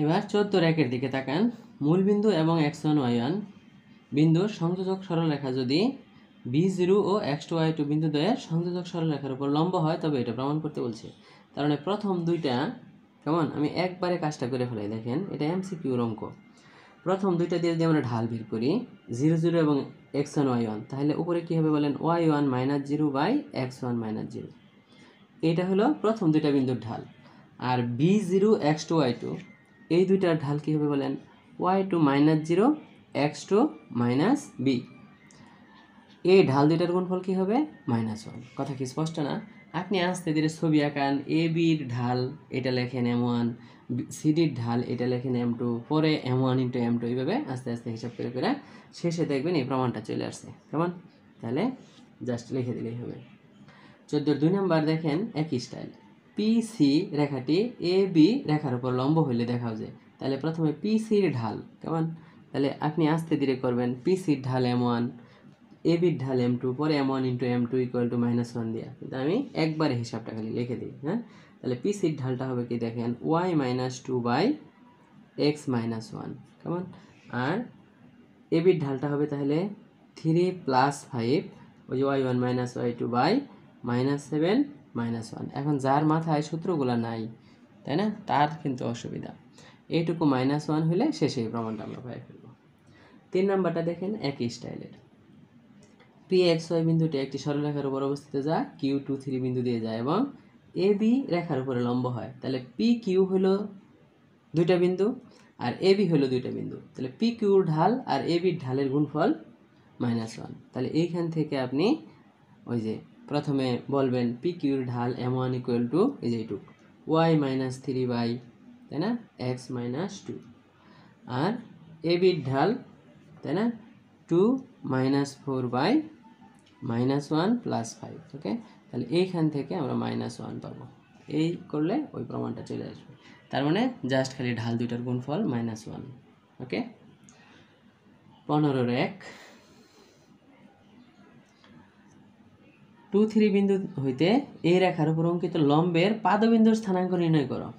এবার 14 একের দিকে তাকান। মূল বিন্দু এবং x1 y1 বিন্দুর সংযোজক সরলরেখা যদি b0 ও x2 y2 বিন্দু দ্বয়ের সংযোজক সরলরেখার উপর লম্ব হয় তবে এটা প্রমাণ করতে বলছে। তার মানে প্রথম দুইটা কেমন, আমি একবারে কাজটা করে ফেলাই। দেখেন এটা এমসিকিউর অঙ্ক। প্রথম দুইটা দিয়ে যদি আমরা ঢাল বের করি 0 0 এবং x1 y1, তাহলে উপরে কী হবে বলেন, y1 - 0 বাই x1 - 0। এটা হলো প্রথম দুইটা বিন্দুর ঢাল। আর b0 x2 y2 এই দুইটার ঢাল কী হবে বলেন, y2 - 0 x2 - b। এই ঢাল দুইটার গুণফল কী হবে, -1। কথা কি স্পষ্ট না? আপনি আস্তে ধীরে ছবি আঁকান। এ বির ঢাল এটা লেখেন m1, সিডির ঢাল এটা লেখেন m2, পরে m1 × m2, এইভাবে আস্তে আস্তে হিসাব করে করে শেষে দেখবেন এই প্রমাণটা চলে আসছে। কেমন? তাহলে জাস্ট লিখে দিলেই হবে। 14 2 নম্বর দেখেন একই স্টাইল। পিসি রেখাটি এ বি রেখার উপর লম্ব হইলে দেখাও যায়। তাহলে প্রথমে পিসির ঢাল কেমন, তাহলে আপনি আস্তে ধীরে করবেন। পিসির ঢাল m1, এ বির ঢাল m2, পরে m1 × m2 = -1 দেওয়া। কিন্তু আমি একবারে হিসাবটা খালি লিখে দিই। হ্যাঁ, তাহলে পিসির ঢালটা হবে কি দেখেন, y - 2 বাই x - 1 কেমন। আর এ বির ঢালটা হবে তাহলে 3 + 5 ওই যে y1 - y2 বাই -7 - 1। এখন যার মাথায় সূত্রগুলো নাই, তাই না, তার কিন্তু অসুবিধা। এইটুকু -1 হলে শেষে এই প্রমাণটা আমরা পাই ফেলব। 3 নাম্বারটা দেখেন একই স্টাইলের। PXY বিন্দুটি একটি সরলরেখার উপর অবস্থিত যা Q23 বিন্দু দিয়ে যায় এবং AB রেখার উপরে লম্ব হয়। তাহলে PQ হলো দুইটা বিন্দু আর AB হলো দুইটা বিন্দু। তাহলে PQর ঢাল আর ABর ঢালের গুণফল -1। তাহলে এইখান থেকে আপনি ওই যে প্রথমে বলবেন PQর ঢাল m1 = এই যে এইটুক y - 3 বাই, তাই না, x - 2, আর ABর ঢাল, তাই না, 2 - 4 বাই -1 + 5। ওকে, তাহলে এইখান থেকে আমরা -1 পাবো। এই করলে ওই প্রমাণটা চলে আসবে। তার মানে জাস্ট খালি ঢাল দুইটার গুণফল -1। ওকে, 15 1 2 3 বিন্দু হইতে এই রেখার উপর অঙ্কিত লম্বের পাদবিন্দুর স্থানাঙ্ক নির্ণয় করো।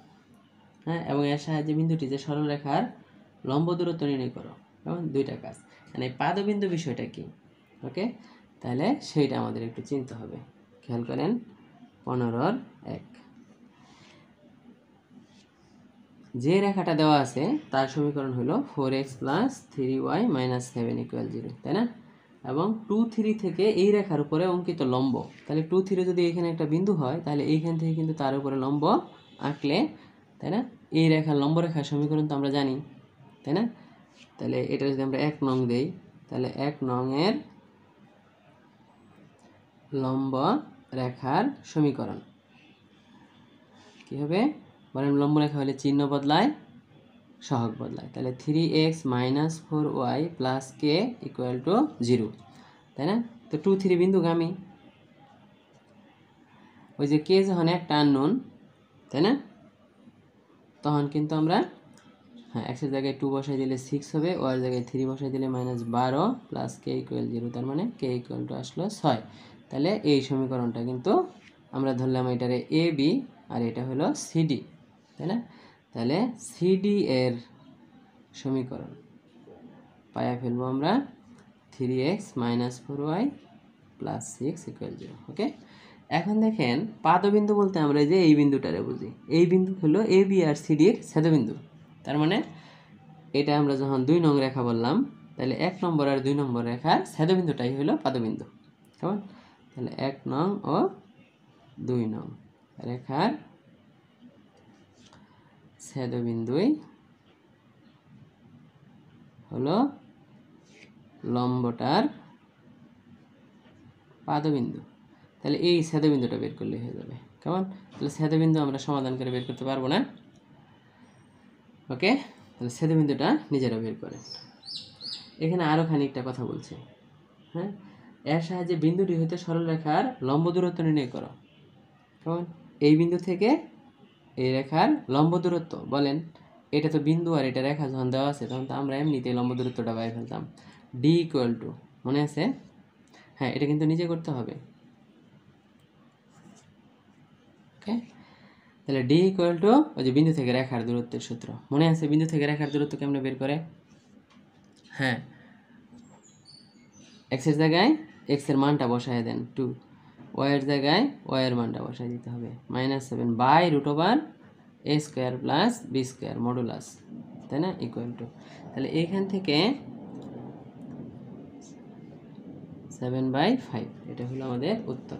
হ্যাঁ, এবং এর সাহায্যে বিন্দুটি যে সরলরেখার লম্ব দূরত্ব নির্ণয় করো। কেমন, দুইটা কাজ। মানে পাদবিন্দু বিষয়টা কি, ওকে, তাহলে সেইটা আমাদের একটু চিনতে হবে। খেয়াল করেন 15 1 যে রেখাটা দেওয়া আছে তার সমীকরণ হলো 4x + 3y - 7 = 0, তাই না। এবং 2 3 থেকে এই রেখার উপরে অঙ্কিত লম্ব, তাহলে 2 3 যদি এখানে একটা বিন্দু হয় তাহলে এইখান থেকে কিন্তু তার উপরে লম্ব আঁকলে, তাই না, এই রেখার লম্ব রেখার সমীকরণ তো আমরা জানি, তাই না। তাহলে এটা যদি আমরা 1 নং দেই তাহলে 1 নং এর লম্ব রেখার সমীকরণ কি হবে বলেন। লম্ব রেখা হলে চিহ্ন বদলায়, সহগ বদলায়। তাহলে 3x - 4y + k = 0, তাই না। তো 2 3 বিন্দুগামী, ওই যে কে যখন একটা আননোন, তাই না, তখন কিন্তু আমরা হ্যাঁ x এর জায়গায় 2 বসাই দিলে 6 হবে, y এর জায়গায় 3 বসাই দিলে -12 + k = 0, তার মানে k আসলো 6। তাহলে এই সমীকরণটা কিন্তু আমরা ধরলাম এটারে এ বি আর এটা হলো সিডি, তাই না। তাহলে সিডি এর সমীকরণ পাইয়া ফেলবো আমরা 3x - 4y + 6 = 0। ওকে, এখন দেখেন পাদবিন্দু বলতে আমরা যে এই বিন্দুটারে বুঝি। এই বিন্দু হলো এ বি আর সিডির ছেদবিন্দু। তার মানে এটা আমরা যখন 2 নং রেখা বললাম তাহলে 1 নম্বর আর 2 নম্বর রেখার ছেদবিন্দুটাই হলো পাদবিন্দু। কেমন, তাহলে 1 নং ও 2 নং রেখার ছেদবিন্দুই হলো লম্বটার পাদবিন্দু। তাহলে এই ছেদবিন্দুটা বের করলে হয়ে যাবে। কেমন, তাহলে ছেদবিন্দু আমরা সমাধান করে বের করতে পারবো না। ওকে, তাহলে ছেদবিন্দুটা নিজেরা বের করেন। এখানে আরও খানিকটা কথা বলছে। হ্যাঁ, এর সাহায্যে বিন্দুটি হইতে সরলরেখার লম্ব দূরত্ব নির্ণয় করো। কেমন, এই বিন্দু থেকে এই রেখার লম্ব দূরত্ব বলেন। এটা তো বিন্দু আর এটা রেখা যখন দেওয়া আছে তখন তো আমরা এমনিতেই লম্ব দূরত্বটা পাই ফেলতাম। ডি = মনে আছে, হ্যাঁ, এটা কিন্তু নিজে করতে হবে। ওকে, তাহলে ডি ইকুয়াল টু ওই যে বিন্দু থেকে রেখার দূরত্বের সূত্র মনে আছে? বিন্দু থেকে রেখার দূরত্ব কেমনে বের করে? হ্যাঁ, এক্সের জায়গায় এক্সের মানটা বসায় দেন 2, ওয়াইয়ের জায়গায় ওয়াইয়ের মানটা বসায় দিতে হবে -7 by √a² plus b² modulus, তাই না? ইকুয়াল টু, তাহলে এইখান থেকে 7/5, এটা হলো আমাদের উত্তর।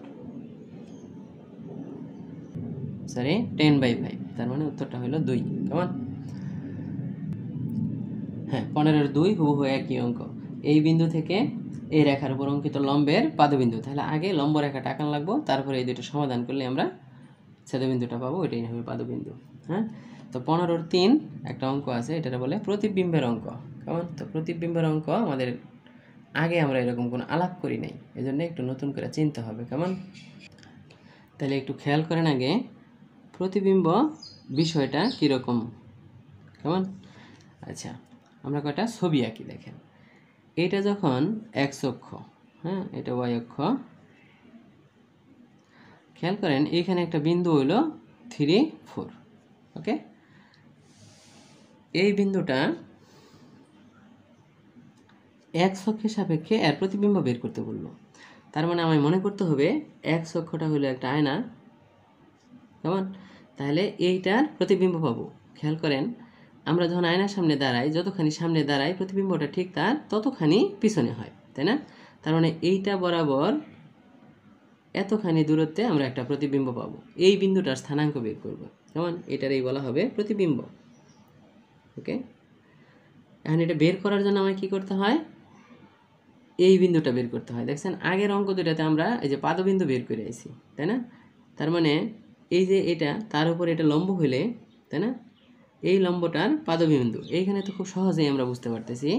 সরি, 10/5, তার মানে উত্তরটা হলো 2। কেমন? হ্যাঁ, 15-2 হুবহু একই অঙ্ক। এই বিন্দু থেকে এই রেখার উপর অঙ্কিত লম্বের পাদবিন্দু, তাহলে আগে লম্ব রেখাটা আঁকান লাগবো, তারপরে এই দুটো সমাধান করলে আমরা ছেদবিন্দুটা পাবো, এটাই হবে পাদবিন্দু। হ্যাঁ, তো 15-3 একটা অঙ্ক আছে, এটা বলে প্রতিবিম্বের অঙ্ক। কেমন? তো প্রতিবিম্বের অঙ্ক আমাদের আগে আমরা এরকম কোনো আলাপ করি নাই, এই জন্য একটু নতুন করে চিনতে হবে। কেমন? তাহলে একটু খেয়াল করেন আগে প্রতিবিম্ব বিষয়টা কীরকম। কেমন? আচ্ছা, আমরা কয়টা ছবি আঁকি, দেখেন। এটা যখন এক্স অক্ষ, হ্যাঁ, এটা ওয়াই অক্ষ, খেয়াল করেন এইখানে একটা বিন্দু হইল 3, 4। ওকে, এই বিন্দুটা এক্স অক্ষের সাপেক্ষে এর প্রতিবিম্ব বের করতে বললো। তার মানে আমায় মনে করতে হবে এক্স অক্ষটা হলো একটা আয়না। কেমন? তাহলে এইটার প্রতিবিম্ব পাবো। খেয়াল করেন, আমরা যখন আয়নার সামনে দাঁড়াই, যতখানি সামনে দাঁড়াই প্রতিবিম্বটা ঠিক তার ততখানি পিছনে হয়, তাই না? তার মানে এইটা বরাবর এতখানি দূরত্বে আমরা একটা প্রতিবিম্ব পাবো। এই বিন্দুটার স্থানাঙ্ক বের করব। কেমন? এটারই বলা হবে প্রতিবিম্ব। ওকে, এখন এটা বের করার জন্য আমায় কী করতে হয়? এই বিন্দুটা বের করতে হয়। দেখছেন আগের অঙ্ক দুটাতে আমরা এই যে পাদবিন্দু বের করে আইছি, তাই না? তার মানে এই যে এটা, তার উপর এটা লম্ব হইলে, তাই না, এই লম্বটার পাদবিন্দু। এইখানে তো খুব সহজেই আমরা বুঝতে পারতেছি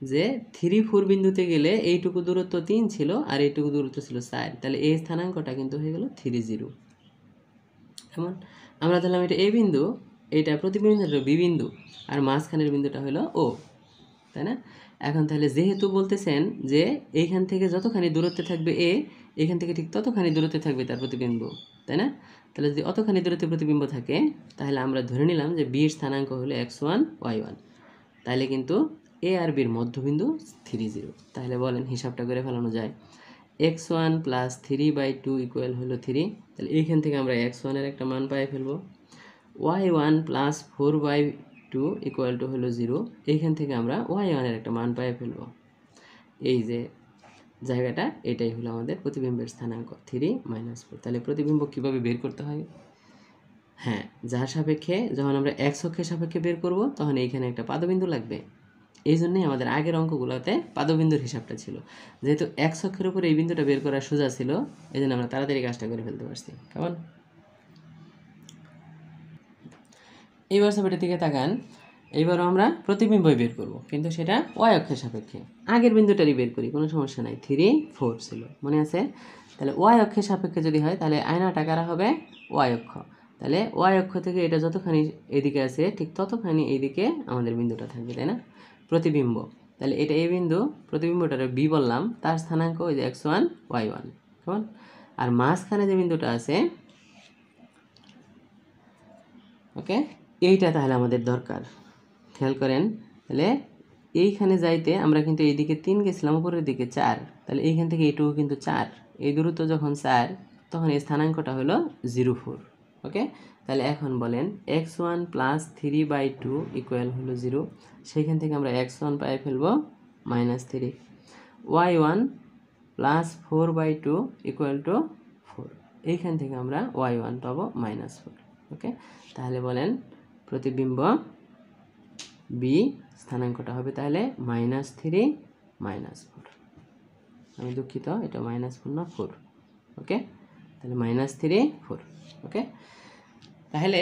যে 3, 4 বিন্দুতে গেলে এইটুকু দূরত্ব 3 ছিল আর এইটুকু দূরত্ব ছিল 4, তাহলে এই স্থানাঙ্কটা কিন্তু হয়ে গেল 3, 0। কেমন? আমরা ধরলাম এটা এ বিন্দু, এইটা প্রতিবিন্দুটা বি বিন্দু, আর মাঝখানের বিন্দুটা হলো ও, তাই না? এখন তাহলে যেহেতু বলতেছেন যে এইখান থেকে যতখানি দূরত্বে থাকবে এ, এখান থেকে ঠিক ততখানি দূরত্বে থাকবে তার প্রতিবিম্ব, তাই না? তাহলে যদি অতখানি দূরত্বে প্রতিবিম্ব থাকে, তাহলে আমরা ধরে নিলাম যে বির স্থানাঙ্ক হলো x1, y1। তাহলে কিন্তু এ আর বির মধ্যবিন্দু 3, 0। তাহলে বলেন হিসাবটা করে ফেলানো যায়। x1 + 3/2 ইকুয়াল হলো 3। তাহলে এইখান থেকে আমরা x1 এর একটা মান পাই ফেলবো। y1 + 4/2 ইকুয়াল টু হলো 0। এইখান থেকে আমরা y1 এর একটা মান পাই ফেলবো। এই যে জায়গাটা, এটাই হলো আমাদের প্রতিবিম্বের স্থানাঙ্ক 3 - 4। তাহলে প্রতিবিম্ব কীভাবে বের করতে হয়? হ্যাঁ, যার সাপেক্ষে যখন আমরা এক্স অক্ষের সাপেক্ষে বের করব, তখন এইখানে একটা পাদবিন্দু লাগবে। এই জন্যই আমাদের আগের অঙ্কগুলোতে পাদবিন্দুর হিসাবটা ছিল। যেহেতু এক্স অক্ষের উপরে এই বিন্দুটা বের করা সোজা ছিল, এই জন্য আমরা তাড়াতাড়ি কাজটা করে ফেলতে পারছি। কেমন? এইবার ছবিটার দিকে তাকান। এইবারও আমরা প্রতিবিম্বই বের করব, কিন্তু সেটা ওয়াই অক্ষের সাপেক্ষে। আগের বিন্দুটারই বের করি, কোনো সমস্যা নাই। 3, 4 ছিল, মনে আছে? তাহলে ওয়াই অক্ষের সাপেক্ষে যদি হয়, তাহলে আয়নাটা কারা হবে? ওয়াই অক্ষ। তাহলে ওয়াই অক্ষ থেকে এটা যতখানি এদিকে আছে, ঠিক ততখানি এইদিকে আমাদের বিন্দুটা থাকবে, তাই না? প্রতিবিম্ব। তাহলে এটা এ বিন্দু, প্রতিবিম্বটার বি বললাম, তার স্থানাঙ্ক ওই যে x1, y1। কেমন? আর মাঝখানে যে বিন্দুটা আছে, ওকে, এইটা তাহলে আমাদের দরকার। খেয়াল করেন, তাহলে এইখানে যাইতে আমরা কিন্তু এইদিকে 3 গেছিলাম, উপরের দিকে 4। তাহলে এইখান থেকে এইটুকু কিন্তু 4। এই দূরত্ব যখন 4, তখন এই স্থানাঙ্কটা হলো 0,4। ওকে, তাহলে এখন বলেন x1 + 3/2 ইকুয়াল হলো 0। সেইখান থেকে আমরা x1 পাই ফেলবো -3। y1 + 4/2 equal to 4। এইখান থেকে আমরা y1 পাবো -4। ওকে, তাহলে বলেন প্রতিবিম্ব বি স্থানাঙ্কটা হবে তাহলে -3, -4। আমি দুঃখিত, এটা -4 না 4। ওকে, তাহলে -3, 4। ওকে, তাহলে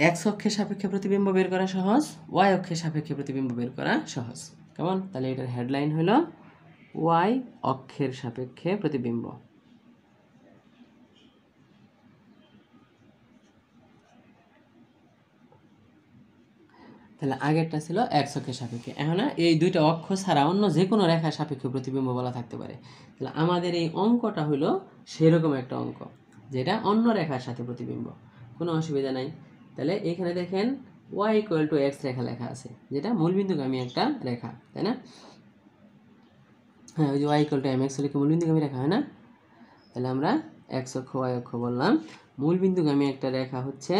এক্স অক্ষের সাপেক্ষে প্রতিবিম্ব বের করা সহজ, ওয়াই অক্ষের সাপেক্ষে প্রতিবিম্ব বের করা সহজ। কেমন? তাহলে এটার হেডলাইন হলো ওয়াই অক্ষের সাপেক্ষে প্রতিবিম্ব। তাহলে আগেরটা ছিল এক্স অক্ষের সাপেক্ষে। এখন এই দুইটা অক্ষ ছাড়া অন্য যে কোনো রেখার সাপেক্ষে প্রতিবিম্ব বলা থাকতে পারে। তাহলে আমাদের এই অঙ্কটা হলো সেরকম একটা অঙ্ক, যেটা অন্য রেখার সাথে প্রতিবিম্ব। কোনো অসুবিধা নাই। তাহলে এইখানে দেখেন y ইকুয়াল টু এক্স রেখা লেখা আছে, যেটা মূলবিন্দুগামী একটা রেখা, তাই না? হ্যাঁ, ওই যে y ইকুয়াল টু mx হলে কি মূলবিন্দুগামী রেখা হয় না? তাহলে আমরা x অক্ষ y অক্ষ বললাম, মূলবিন্দুগামী একটা রেখা হচ্ছে,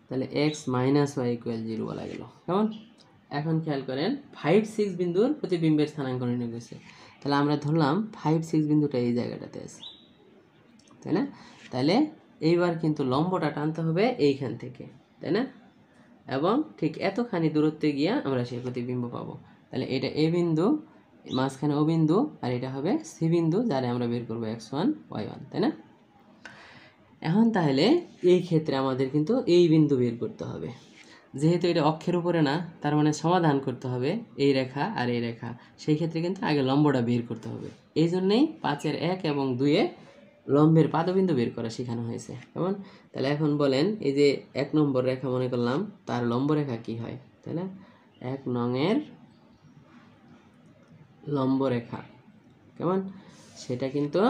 তাহলে x মাইনাস ওয়াই ইকুয়াল 0 বলা গেল। কেমন? এখন খেয়াল করেন 5-6 বিন্দুর প্রতিবিম্বের স্থানাঙ্ক নির্ণয় করছে। তাহলে আমরা ধরলাম 5-6 বিন্দুটা এই জায়গাটাতে আছে, তাই না? তাহলে এইবার কিন্তু লম্বটা টানতে হবে এইখান থেকে, তাই না? এবং ঠিক এতখানি দূরত্বে গিয়া আমরা সেই প্রতিবিম্ব পাবো। তাহলে এটা এ বিন্দু, মাঝখানে ও বিন্দু, আর এটা হবে সি বিন্দু, যারে আমরা বের করবো x1 y1, তাই না? এখন তাহলে এই ক্ষেত্রে আমাদের কিন্তু এই বিন্দু বের করতে হবে। যেহেতু এটা অক্ষের উপরে না, তার মানে সমাধান করতে হবে এই রেখা আর এই রেখা। সেই ক্ষেত্রে কিন্তু আগে লম্বটা বের করতে হবে। এই জন্যেই 5-এর 1 এবং 2-এ লম্বের পাদবিন্দু বের করা শেখানো হয়েছে। কেমন? তাহলে এখন বলেন, এই যে 1 নম্বর রেখা মনে করলাম, তার লম্ব রেখা কি হয়, তাই না? 1 নংয়ের লম্ব রেখা কেমন? সেটা কিন্তু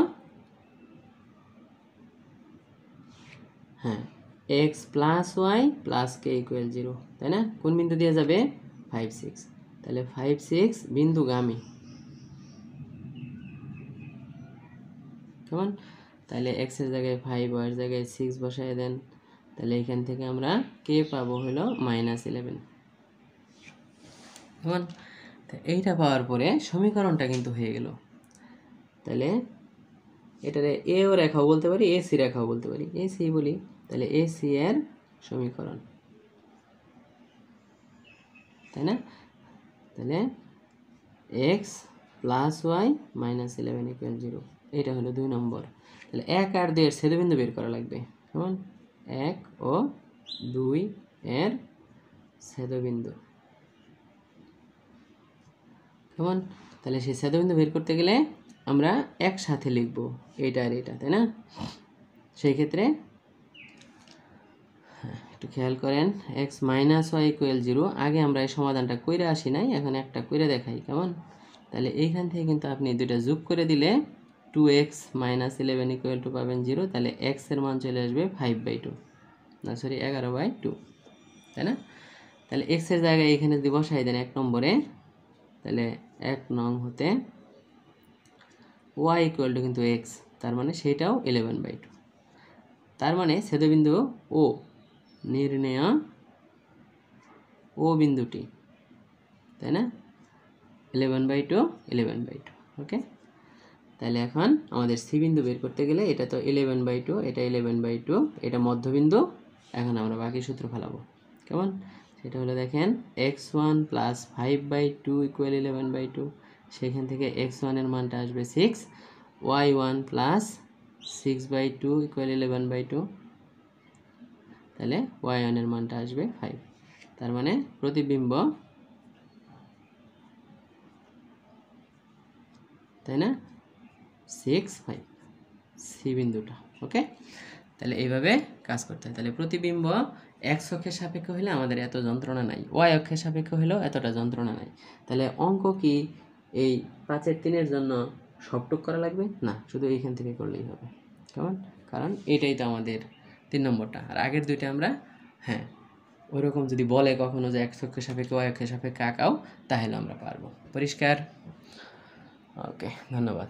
হ্যাঁ x plus Y plus K equal 0, তাই না? কোন বিন্দু দিয়ে যাবে? 5-6। তাহলে 5-6 বিন্দুগামী, কেমন? তাহলে x এর জায়গায় 5, y এর জায়গায় 6 বসায় দেন। তাহলে এখান থেকে আমরা কে পাবো হলো -11, কেমন? এইটা পাওয়ার পরে সমীকরণটা কিন্তু হয়ে গেল। তাহলে এটারে এ ও রেখাও বলতে পারি, এ সি রেখাও বলতে পারি, এ সি বলি। তাহলে এ সি এর সমীকরণ, তাই না? তাহলে x প্লাস ওয়াই -11 ইকুয়াল 0, এটা হলো 2 নম্বর। তাহলে 1 আর 2 এর ছেদবিন্দু বের করা লাগবে। কেমন? 1 ও 2 এর ছেদবিন্দু, কেমন? তাহলে সেই ছেদবিন্দু বের করতে গেলে আমরা একসাথে লিখব এটা আর এটা, তাই না? সেই ক্ষেত্রে একটু খেয়াল করেন, x মাইনাস ওয়াই ইকুয়াল 0, আগে আমরা এই সমাধানটা কইরা আসি নাই, এখন একটা কইরা দেখাই, কেমন? তাহলে এইখান থেকে কিন্তু আপনি দুইটা যোগ করে দিলে 2x মাইনাস 11 ইকুয়াল টু পাবেন 0। তাহলে x এর মান চলে আসবে 5/2, না সরি 11/2, তাই না? তাহলে x এর জায়গায় এখানে যদি বসাই দেন 1 নম্বরে, তাহলে 1 নং হতে y ইকুয়াল টু কিন্তু x, তার মানে সেটাও 11/2। তার মানে ছেদবিন্দু ও নির্ণেয় ও বিন্দুটি, তাই না? 11/2, 11/2, ওকে। তাহলে এখন আমাদের সি বিন্দু বের করতে গেলে এটা তো 11/2, এটা 11/2, এটা মধ্যবিন্দু। এখন আমরা বাকি সূত্র ফেলাবো, কেমন? সেটা হলো দেখেন x1 প্লাস 5/2 ইকুয়াল 11/2, সেখান থেকে x1 এর মানটা আসবে 6, y1 প্লাস 6/2 ইকুয়াল 11/2, তাহলে y1 এর মানটা আসবে 5। তার মানে প্রতিবিম্ব, তাই না? 6, 5 সি বিন্দুটা, ওকে। তাহলে এইভাবে কাজ করতে হয়। তাহলে প্রতিবিম্ব x অক্ষের সাপেক্ষে হলে আমাদের এত যন্ত্রণা নাই, y অক্ষের সাপেক্ষে হলেও এতটা যন্ত্রণা নাই। তাহলে অঙ্ক কি এই 5-এর 3-এর জন্য সবটুক করা লাগবে না, শুধু এইখান থেকে করলেই হবে, কেমন? কারণ এটাই তো আমাদের 3 নম্বরটা, আর আগের দুইটা আমরা হ্যাঁ ওইরকম যদি বলে কখনো যে x অক্ষের সাপেক্ষে y অক্ষের সাপেক্ষে আঁকাও, তাহলে আমরা পারবো। পরিষ্কার? ওকে, ধন্যবাদ।